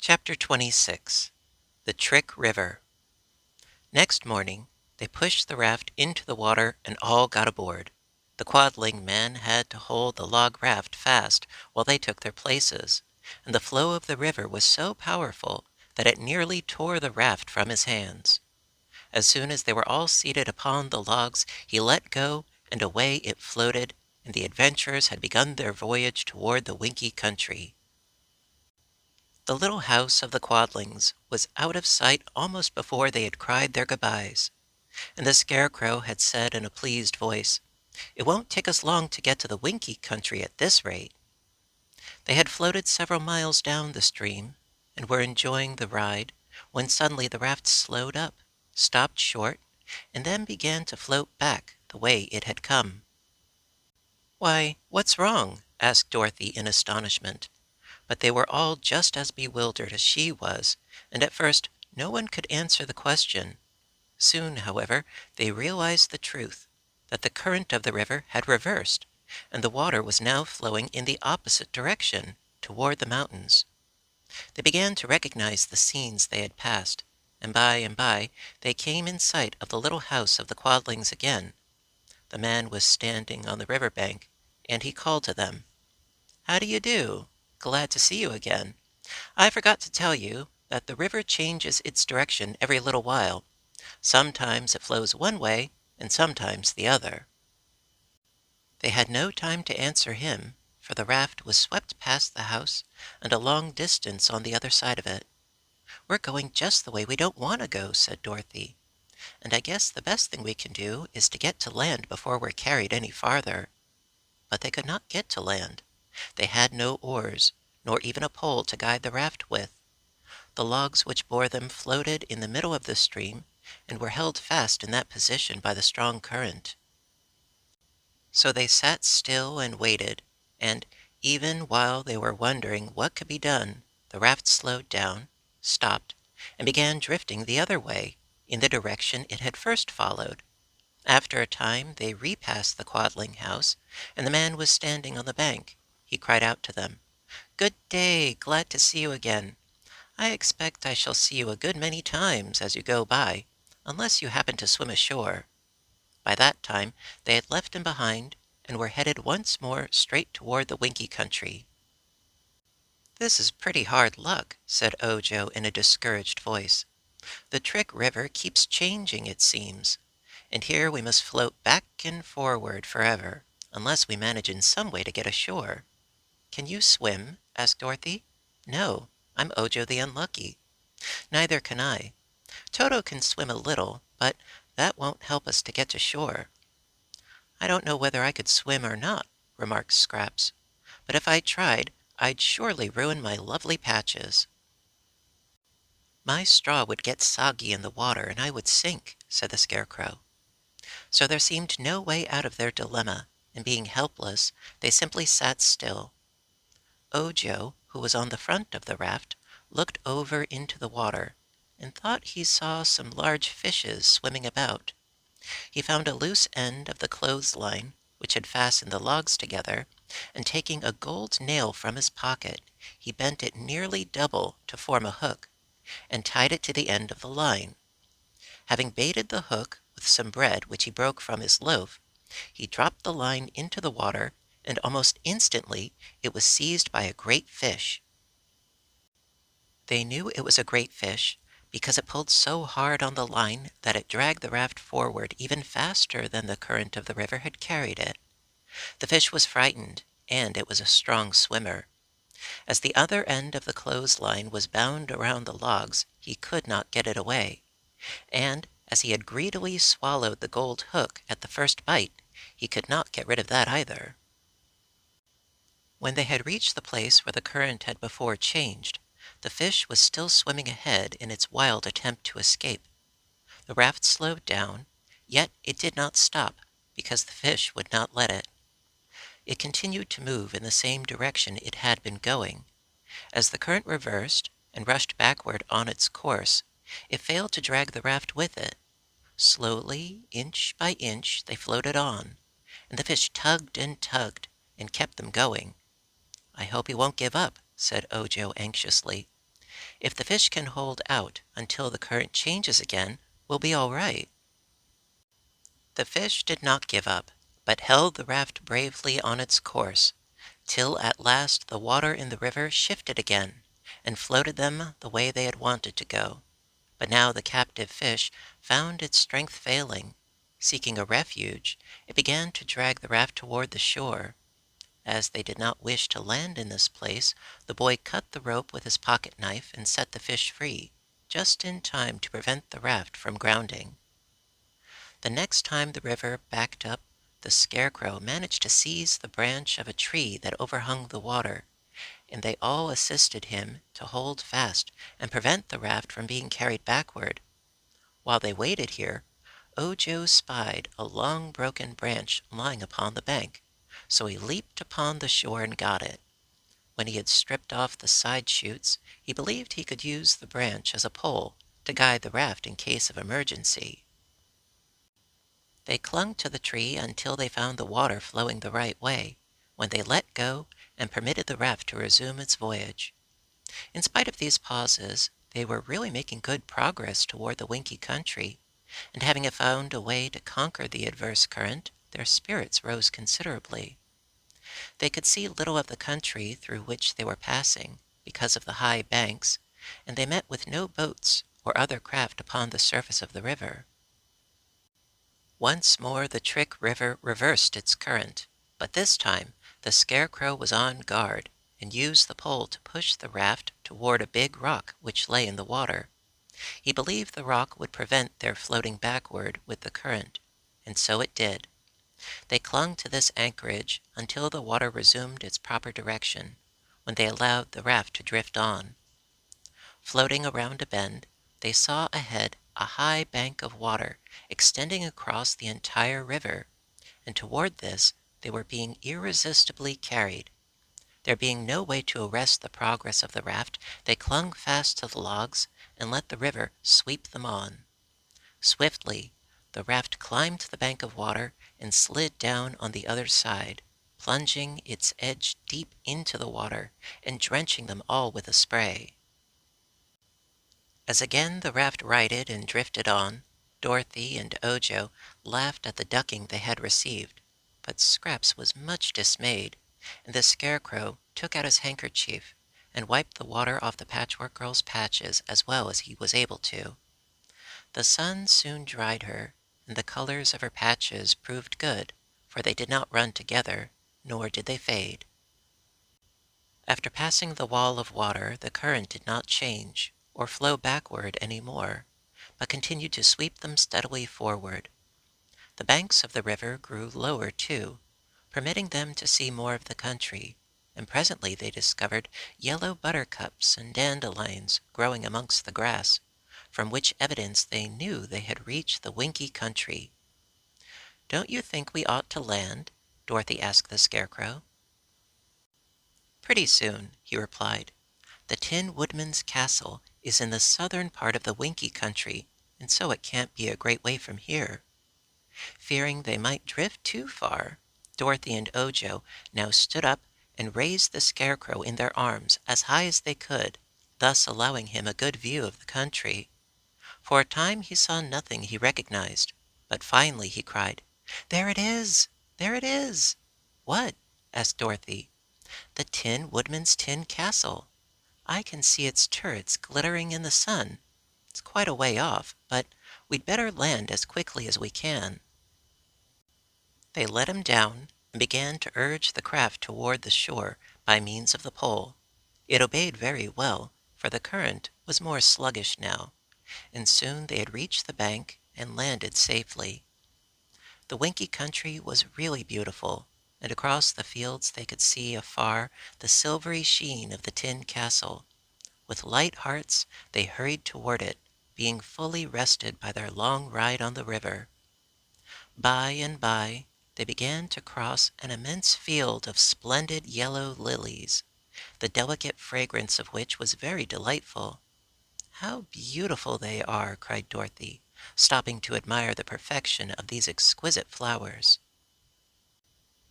Chapter 26. The Trick River. Next morning, they pushed the raft into the water and all got aboard. The quadling men had to hold the log raft fast while they took their places, and the flow of the river was so powerful that it nearly tore the raft from his hands. As soon as they were all seated upon the logs, he let go, and away it floated, and the adventurers had begun their voyage toward the Winkie country. The little house of the Quadlings was out of sight almost before they had cried their goodbyes, and the Scarecrow had said in a pleased voice, "It won't take us long to get to the Winkie country at this rate." They had floated several miles down the stream, and were enjoying the ride, when suddenly the raft slowed up, stopped short, and then began to float back the way it had come. "Why, what's wrong?" asked Dorothy in astonishment. But they were all just as bewildered as she was, and at first no one could answer the question. Soon, however, they realized the truth, that the current of the river had reversed, and the water was now flowing in the opposite direction, toward the mountains. They began to recognize the scenes they had passed, and by they came in sight of the little house of the Quadlings again. The man was standing on the river bank, and he called to them. "How do you do? Glad to see you again. I forgot to tell you that the river changes its direction every little while. Sometimes it flows one way and sometimes the other." They had no time to answer him, for the raft was swept past the house and a long distance on the other side of it. "We're going just the way we don't want to go," said Dorothy, "and I guess the best thing we can do is to get to land before we're carried any farther." But they could not get to land. They had no oars, nor even a pole to guide the raft with. The logs which bore them floated in the middle of the stream, and were held fast in that position by the strong current. So they sat still and waited, and even while they were wondering what could be done, the raft slowed down, stopped, and began drifting the other way, in the direction it had first followed. After a time they repassed the Quadling house, and the man was standing on the bank. He cried out to them, "Good day, glad to see you again. I expect I shall see you a good many times as you go by, unless you happen to swim ashore." By that time they had left him behind, and were headed once more straight toward the Winkie country. "This is pretty hard luck," said Ojo in a discouraged voice. "The Trick River keeps changing, it seems, and here we must float back and forward forever, unless we manage in some way to get ashore." "Can you swim?" asked Dorothy. "No, I'm Ojo the Unlucky." "Neither can I. Toto can swim a little, but that won't help us to get to shore." "I don't know whether I could swim or not," remarked Scraps, "but if I tried, I'd surely ruin my lovely patches." "My straw would get soggy in the water, and I would sink," said the Scarecrow. So there seemed no way out of their dilemma, and being helpless, they simply sat still. Ojo, who was on the front of the raft, looked over into the water, and thought he saw some large fishes swimming about. He found a loose end of the clothesline, which had fastened the logs together, and taking a gold nail from his pocket, he bent it nearly double to form a hook, and tied it to the end of the line. Having baited the hook with some bread which he broke from his loaf, he dropped the line into the water, and almost instantly it was seized by a great fish. They knew it was a great fish because it pulled so hard on the line that it dragged the raft forward even faster than the current of the river had carried it. The fish was frightened, and it was a strong swimmer. As the other end of the clothesline was bound around the logs, he could not get it away, and as he had greedily swallowed the gold hook at the first bite, he could not get rid of that either. When they had reached the place where the current had before changed, the fish was still swimming ahead in its wild attempt to escape. The raft slowed down, yet it did not stop, because the fish would not let it. It continued to move in the same direction it had been going. As the current reversed and rushed backward on its course, it failed to drag the raft with it. Slowly, inch by inch, they floated on, and the fish tugged and kept them going. "I hope he won't give up," said Ojo anxiously. If the fish can hold out until the current changes again, we'll be all right." The fish did not give up, but held the raft bravely on its course, till at last the water in the river shifted again, and floated them the way they had wanted to go. But now the captive fish found its strength failing. Seeking a refuge, it began to drag the raft toward the shore. As they did not wish to land in this place, the boy cut the rope with his pocket knife and set the fish free, just in time to prevent the raft from grounding. The next time the river backed up, the Scarecrow managed to seize the branch of a tree that overhung the water, and they all assisted him to hold fast and prevent the raft from being carried backward. While they waited here, Ojo spied a long broken branch lying upon the bank, so he leaped upon the shore and got it. When he had stripped off the side shoots, he believed he could use the branch as a pole to guide the raft in case of emergency. They clung to the tree until they found the water flowing the right way, when they let go and permitted the raft to resume its voyage. In spite of these pauses, they were really making good progress toward the Winkie country, and having found a way to conquer the adverse current, their spirits rose considerably. They could see little of the country through which they were passing, because of the high banks, and they met with no boats or other craft upon the surface of the river. Once more the Trick River reversed its current, but this time the Scarecrow was on guard and used the pole to push the raft toward a big rock which lay in the water. He believed the rock would prevent their floating backward with the current, and so it did. They clung to this anchorage until the water resumed its proper direction, when they allowed the raft to drift on. Floating around a bend, they saw ahead a high bank of water extending across the entire river, and toward this they were being irresistibly carried. There being no way to arrest the progress of the raft, they clung fast to the logs and let the river sweep them on. Swiftly, the raft climbed the bank of water and slid down on the other side, plunging its edge deep into the water and drenching them all with a spray. As again the raft righted and drifted on, Dorothy and Ojo laughed at the ducking they had received, but Scraps was much dismayed, and the Scarecrow took out his handkerchief and wiped the water off the Patchwork Girl's patches as well as he was able to. The sun soon dried her, and the colors of her patches proved good, for they did not run together, nor did they fade. After passing the wall of water, the current did not change or flow backward any more, but continued to sweep them steadily forward. The banks of the river grew lower too, permitting them to see more of the country, and presently they discovered yellow buttercups and dandelions growing amongst the grass, from which evidence they knew they had reached the Winkie country. "Don't you think we ought to land?" Dorothy asked the Scarecrow. "Pretty soon," he replied. "The Tin Woodman's castle is in the southern part of the Winkie country, and so it can't be a great way from here." Fearing they might drift too far, Dorothy and Ojo now stood up and raised the Scarecrow in their arms as high as they could, thus allowing him a good view of the country. For a time he saw nothing he recognized, but finally he cried, "There it is! There it is!" "What?" asked Dorothy. "The Tin Woodman's tin castle. I can see its turrets glittering in the sun. It's quite a way off, but we'd better land as quickly as we can." They let him down and began to urge the craft toward the shore by means of the pole. It obeyed very well, for the current was more sluggish now, and soon they had reached the bank and landed safely. The Winkie country was really beautiful, and across the fields they could see afar the silvery sheen of the tin castle. With light hearts they hurried toward it, being fully rested by their long ride on the river. By and by they began to cross an immense field of splendid yellow lilies, the delicate fragrance of which was very delightful. "How beautiful they are!" cried Dorothy, stopping to admire the perfection of these exquisite flowers.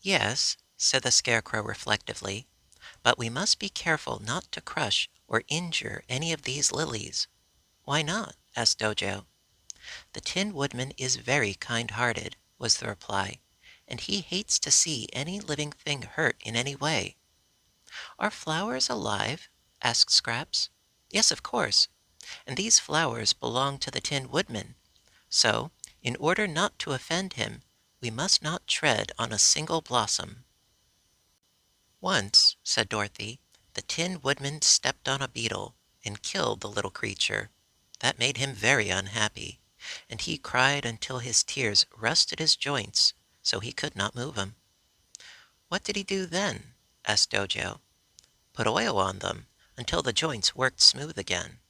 "Yes," said the Scarecrow reflectively, But we must be careful not to crush or injure any of these lilies." "Why not?" asked Dojo. "The Tin Woodman is very kind-hearted," was the reply, "and he hates to see any living thing hurt in any way." "Are flowers alive?" asked Scraps. "Yes, of course, and these flowers belong to the Tin Woodman, so, in order not to offend him, we must not tread on a single blossom." "Once," said Dorothy, "the Tin Woodman stepped on a beetle and killed the little creature. That made him very unhappy, and he cried until his tears rusted his joints so he could not move 'em." "What did he do then?" asked Dojo. "Put oil on them until the joints worked smooth again."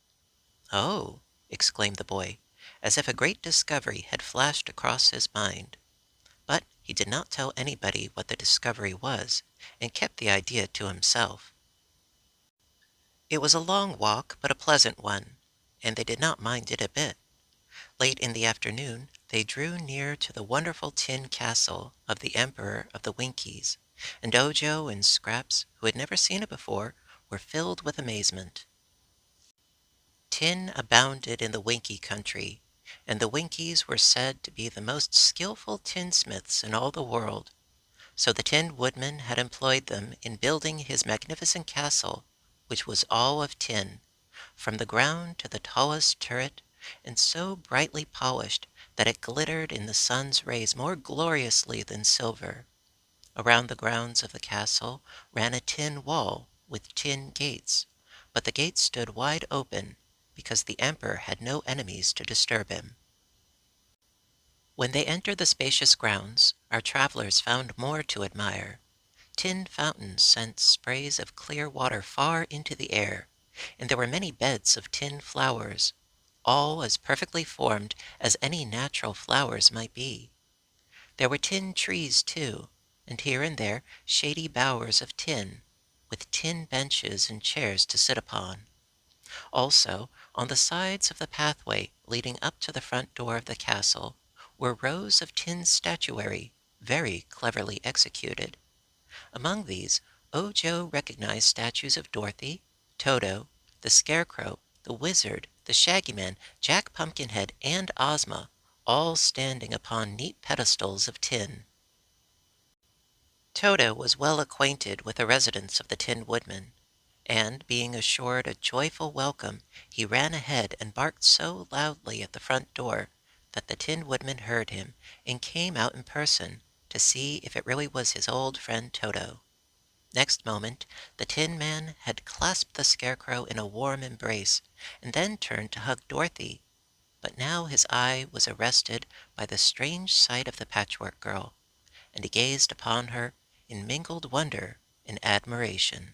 "Oh!" exclaimed the boy, as if a great discovery had flashed across his mind. But he did not tell anybody what the discovery was, and kept the idea to himself. It was a long walk, but a pleasant one, and they did not mind it a bit. Late in the afternoon they drew near to the wonderful tin castle of the Emperor of the Winkies, and Dojo and Scraps, who had never seen it before, were filled with amazement. Tin abounded in the Winkie country, and the Winkies were said to be the most skillful tinsmiths in all the world. So the Tin Woodman had employed them in building his magnificent castle, which was all of tin, from the ground to the tallest turret, and so brightly polished that it glittered in the sun's rays more gloriously than silver. Around the grounds of the castle ran a tin wall with tin gates, but the gates stood wide open because the Emperor had no enemies to disturb him. When they entered the spacious grounds, our travelers found more to admire. Tin fountains sent sprays of clear water far into the air, and there were many beds of tin flowers, all as perfectly formed as any natural flowers might be. There were tin trees, too, and here and there shady bowers of tin, with tin benches and chairs to sit upon. Also, on the sides of the pathway leading up to the front door of the castle were rows of tin statuary, very cleverly executed. Among these, Ojo recognized statues of Dorothy, Toto, the Scarecrow, the Wizard, the Shaggy Man, Jack Pumpkinhead, and Ozma, all standing upon neat pedestals of tin. Toto was well acquainted with the residence of the Tin Woodman, and, being assured a joyful welcome, he ran ahead and barked so loudly at the front door that the Tin Woodman heard him and came out in person to see if it really was his old friend Toto. Next moment the Tin Man had clasped the Scarecrow in a warm embrace, and then turned to hug Dorothy, but now his eye was arrested by the strange sight of the Patchwork Girl, and he gazed upon her in mingled wonder and admiration.